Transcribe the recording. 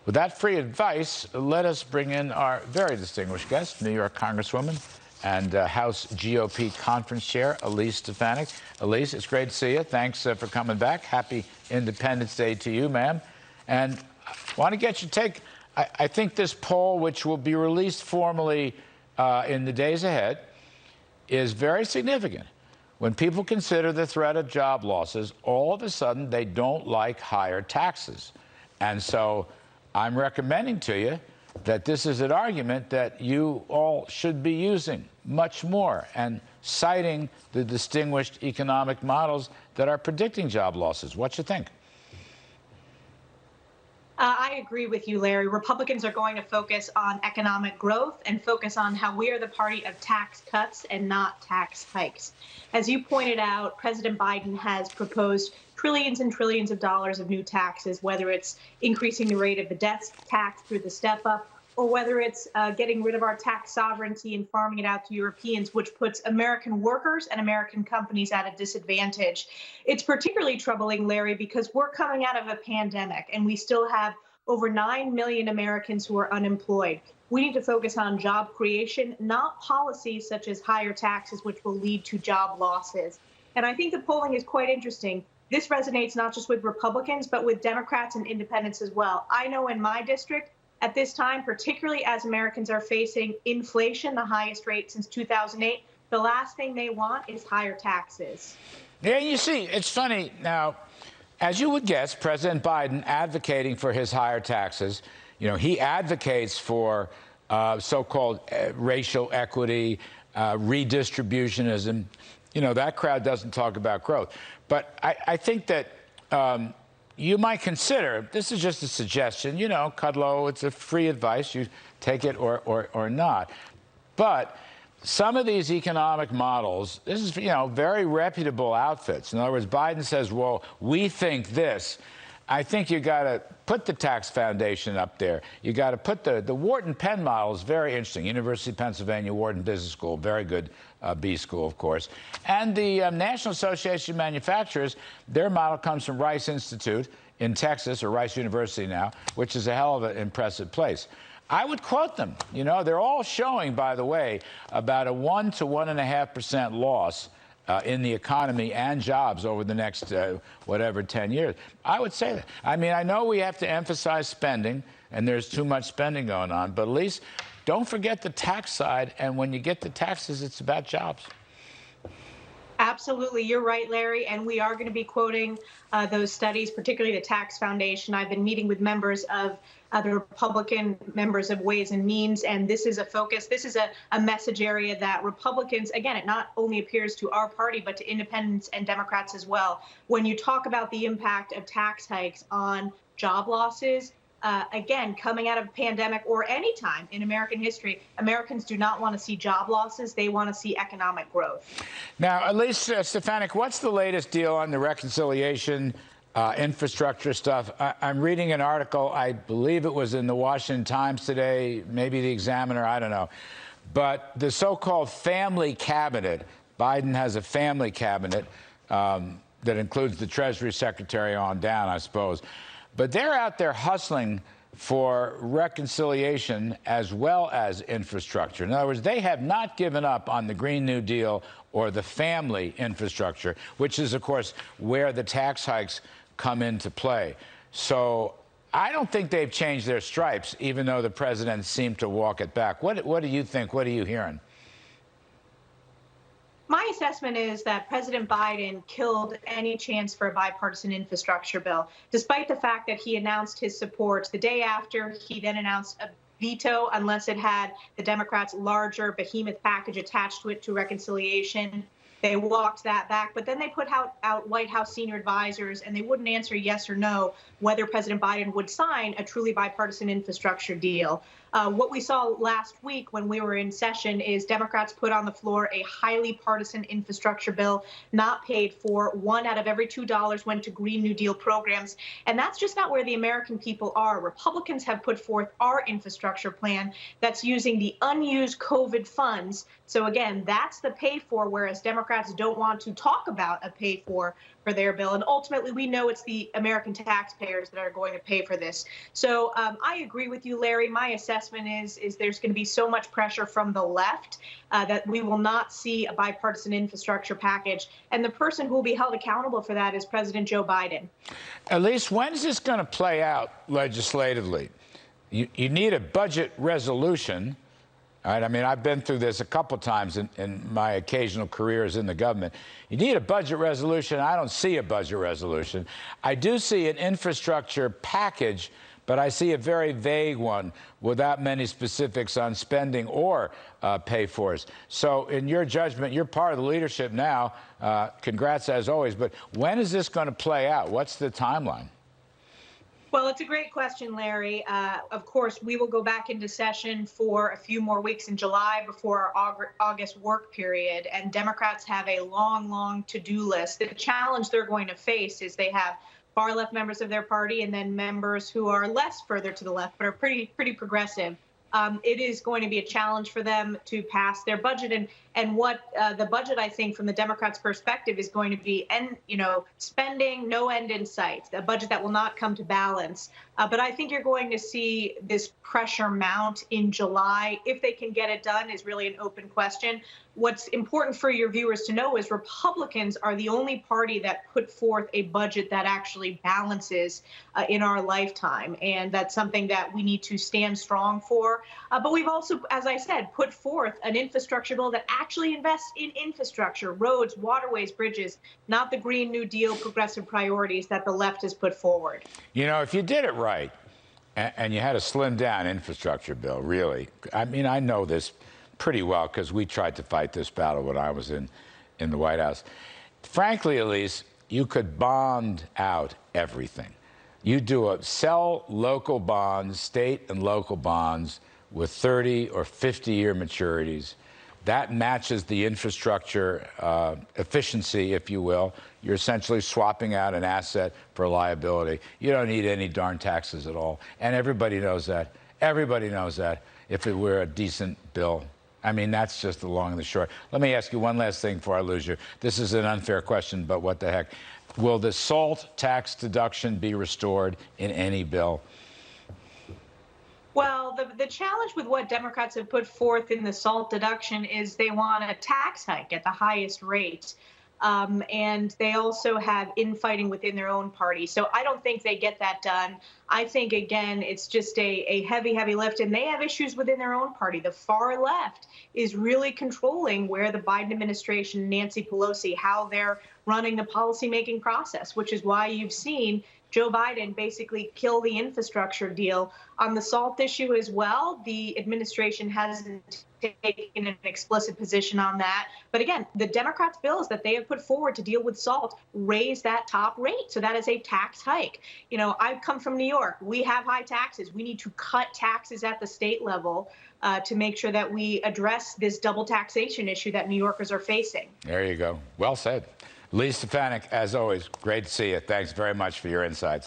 With that free advice, let us bring in our very distinguished guest, New York Congresswoman and House GOP Conference Chair, Elise Stefanik. Elise, it's great to see you. Thanks for coming back. Happy Independence Day to you, ma'am. And I want to get your take. I think this poll, which will be released formally in the days ahead, is very significant. When people consider the threat of job losses, all of a sudden they don't like higher taxes. And so I'm recommending to you that this is an argument that you all should be using much more and citing the distinguished economic models that are predicting job losses. What you think? I agree with you, Larry. Republicans are going to focus on economic growth and focus on how we are the party of tax cuts and not tax hikes. As you pointed out, President Biden has proposed trillions and trillions of dollars of new taxes, whether it's increasing the rate of the death tax through the step up, or whether it's getting rid of our tax sovereignty and farming it out to Europeans, which puts American workers and American companies at a disadvantage. It's particularly troubling, Larry, because we're coming out of a pandemic and we still have over 9 million Americans who are unemployed. We need to focus on job creation, not policies such as higher taxes, which will lead to job losses. And I think the polling is quite interesting. This resonates not just with Republicans, but with Democrats and independents as well. I know in my district, at this time, particularly as Americans are facing inflation, the highest rate since 2008, the last thing they want is higher taxes. Yeah, you see, it's funny. Now, as you would guess, President Biden advocating for his higher taxes, you know, he advocates for so-called racial equity, redistributionism. You know, that crowd doesn't talk about growth. But I think that you might consider, this is just a suggestion, you know, Kudlow, it's a free advice, you take it or not. But some of these economic models, this is, you know, very reputable outfits. In other words, Biden says, well, we think this. I think you got to put the tax foundation up there. You got to put the Wharton Penn model is very interesting. University of Pennsylvania Wharton Business School, very good B school, of course. And the National Association of Manufacturers, their model comes from Rice Institute in Texas, or Rice University now, which is a hell of an impressive place. I would quote them. You know, they're all showing, by the way, about a 1 to 1.5% loss in the economy and jobs over the next, 10 years. I would say that. I mean, I know we have to emphasize spending, and there's too much spending going on, but at least don't forget the tax side, and when you get the taxes, it's about jobs. Absolutely. You're right, Larry. And we are going to be quoting those studies, particularly the Tax Foundation. I've been meeting with members of the Republican members of Ways and Means, and this is a focus. This is a message area that Republicans, again, it not only appears to our party, but to independents and Democrats as well. When you talk about the impact of tax hikes on job losses, again, coming out of a pandemic or any time in American history, Americans do not want to see job losses. They want to see economic growth. Now, Elise Stefanik, what's the latest deal on the reconciliation infrastructure stuff? I'm reading an article, I believe it was in the Washington Times today, maybe the Examiner, I don't know. But the so-called family cabinet, Biden has a family cabinet that includes the Treasury Secretary on down, I suppose. But they're out there hustling for reconciliation as well as infrastructure. In other words, they have not given up on the Green New Deal or the family infrastructure, which is, of course, where the tax hikes come into play. So I don't think they've changed their stripes, even though the president seemed to walk it back. What do you think? What are you hearing? My assessment is that President Biden killed any chance for a bipartisan infrastructure bill, despite the fact that he announced his support the day after. He then announced a veto unless it had the Democrats' larger behemoth package attached to it to reconciliation. They walked that back, but then they put out White House senior advisors, and they wouldn't answer yes or no whether President Biden would sign a truly bipartisan infrastructure deal. What we saw last week when we were in session is Democrats put on the floor a highly partisan infrastructure bill, not paid for. $1 out of every $2 went to Green New Deal programs. And that's just not where the American people are. Republicans have put forth our infrastructure plan that's using the unused COVID funds. So again, that's the pay for, whereas Democrats Democrats don't want to talk about a pay for their bill. And ultimately, we know it's the American taxpayers that are going to pay for this. So I agree with you, Larry. My assessment is there's going to be so much pressure from the left that we will not see a bipartisan infrastructure package. And the person who will be held accountable for that is President Joe Biden. Elise, when is this going to play out legislatively? You need a budget resolution. All right, I mean, I've been through this a couple times in my occasional careers in the government. You need a budget resolution. I don't see a budget resolution. I do see an infrastructure package, but I see a very vague one without many specifics on spending or pay-fors. So in your judgment, you're part of the leadership now. Congrats, as always. But when is this going to play out? What's the timeline? Well, it's a great question, Larry. Of course, we will go back into session for a few more weeks in July before our August work period, and Democrats have a long, long to-do list. The challenge they're going to face is they have far left members of their party and then members who are less further to the left, but are pretty progressive. It is going to be a challenge for them to pass their budget, and what the budget, I think, from the Democrats' perspective, is going to be, spending no end in sight, a budget that will not come to balance. But I think you're going to see this pressure mount in July. If they can get it done is really an open question. What's important for your viewers to know is Republicans are the only party that put forth a budget that actually balances in our lifetime. And that's something that we need to stand strong for. But we've also, as I said, put forth an infrastructure bill that actually invests in infrastructure, roads, waterways, bridges, not the Green New Deal progressive priorities that the left has put forward. You know, if you did it right and you had a slimmed down infrastructure bill, really, I mean, I know this pretty well because we tried to fight this battle when I was in the White House. Frankly, Elise, you could bond out everything. You sell local bonds, state and local bonds, with 30 or 50-year maturities. That matches the infrastructure efficiency, if you will. You're essentially swapping out an asset for a liability. You don't need any darn taxes at all. And everybody knows that. Everybody knows that if it were a decent bill. I mean, that's just the long and the short. Let me ask you one last thing before I lose you. This is an unfair question, but what the heck. Will the SALT tax deduction be restored in any bill? Well, the challenge with what Democrats have put forth in the SALT deduction is they want a tax hike at the highest rate. And they also have infighting within their own party. So I don't think they get that done. I think, again, it's just a heavy, heavy lift. And they have issues within their own party. The far left is really controlling where the Biden administration, Nancy Pelosi, how they're running the policymaking process, which is why you've seen Joe Biden basically kill the infrastructure deal. On the SALT issue as well, the administration hasn't taken an explicit position on that. But again, the Democrats' bills that they have put forward to deal with SALT raise that top rate. So that is a tax hike. You know, I've come from New York. We have high taxes. We need to cut taxes at the state level to make sure that we address this double taxation issue that New Yorkers are facing. There you go. Well said. Elise Stefanik, as always, great to see you. Thanks very much for your insights.